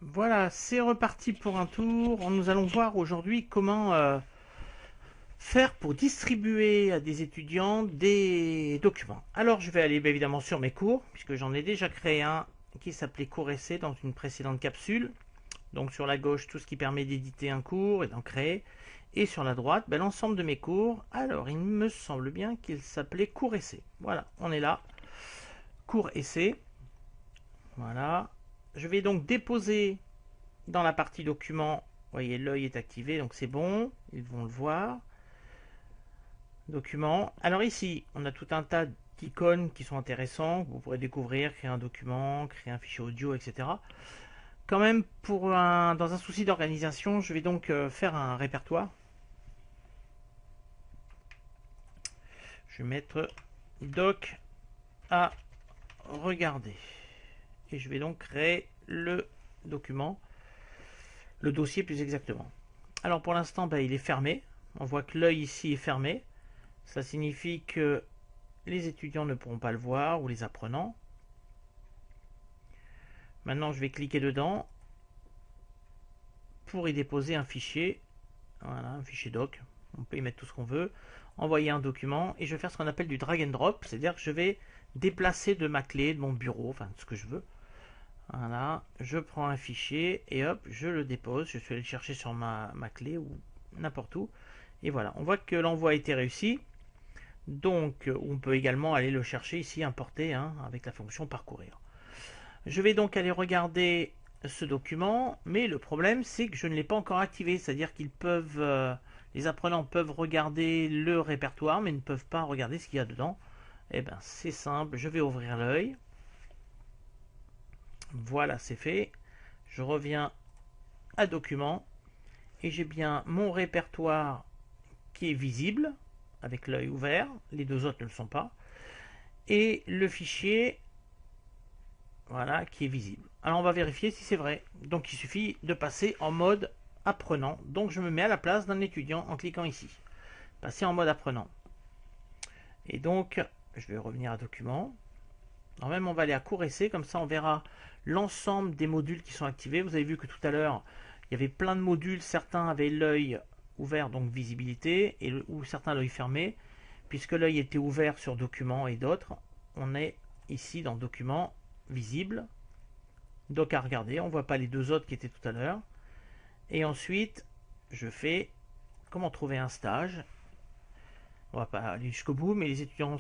Voilà, c'est reparti pour un tour. Nous allons voir aujourd'hui comment faire pour distribuer à des étudiants des documents. Alors je vais aller évidemment sur mes cours, puisque j'en ai déjà créé un qui s'appelait Cours Essai dans une précédente capsule. Donc sur la gauche, tout ce qui permet d'éditer un cours et d'en créer. Et sur la droite, l'ensemble de mes cours. Alors il me semble bien qu'il s'appelait Cours Essai. Voilà, on est là. Cours Essai. Voilà. Je vais donc déposer dans la partie documents. Vous voyez, l'œil est activé, donc c'est bon. Ils vont le voir. Documents. Alors ici, on a tout un tas d'icônes qui sont intéressants. Vous pourrez découvrir, créer un document, créer un fichier audio, etc. Quand même, dans un souci d'organisation, je vais donc faire un répertoire. Je vais mettre doc à regarder. Et je vais donc créer le document, le dossier plus exactement. Alors pour l'instant, il est fermé. On voit que l'œil ici est fermé. Ça signifie que les étudiants ne pourront pas le voir, ou les apprenants. Maintenant, je vais cliquer dedans pour y déposer un fichier. Voilà, un fichier doc. On peut y mettre tout ce qu'on veut. Envoyer un document. Et je vais faire ce qu'on appelle du drag and drop. C'est-à-dire que je vais déplacer de ma clé, de mon bureau, enfin de ce que je veux. Voilà, je prends un fichier et hop, je le dépose. Je suis allé le chercher sur ma clé ou n'importe où. Et voilà, on voit que l'envoi a été réussi. Donc, on peut également aller le chercher ici, importer, avec la fonction parcourir. Je vais donc aller regarder ce document, mais le problème c'est que je ne l'ai pas encore activé, c'est-à-dire qu'ils peuvent, les apprenants peuvent regarder le répertoire, mais ne peuvent pas regarder ce qu'il y a dedans. Eh bien, c'est simple, je vais ouvrir l'œil. Voilà, c'est fait. Je reviens à document et j'ai bien mon répertoire qui est visible avec l'œil ouvert. Les deux autres ne le sont pas. Et le fichier, voilà, qui est visible. Alors on va vérifier si c'est vrai. Donc il suffit de passer en mode apprenant. Donc je me mets à la place d'un étudiant en cliquant ici. Passer en mode apprenant. Et donc je vais revenir à document. Alors même on va aller à cours essai, comme ça on verra l'ensemble des modules qui sont activés. Vous avez vu que tout à l'heure il y avait plein de modules. Certains avaient l'œil ouvert, donc visibilité, ou certains l'œil fermé. Puisque l'œil était ouvert sur document et d'autres, on est ici dans document visible. Donc à regarder, on ne voit pas les deux autres qui étaient tout à l'heure. Et ensuite, je fais comment trouver un stage. On va pas aller jusqu'au bout, mais les étudiants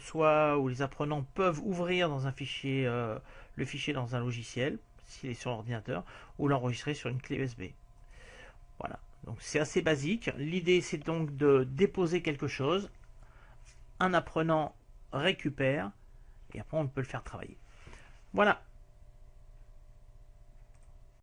ou les apprenants peuvent ouvrir dans un fichier, le fichier dans un logiciel, s'il est sur l'ordinateur, ou l'enregistrer sur une clé USB. Voilà, donc c'est assez basique. L'idée c'est donc de déposer quelque chose, un apprenant récupère, et après on peut le faire travailler. Voilà.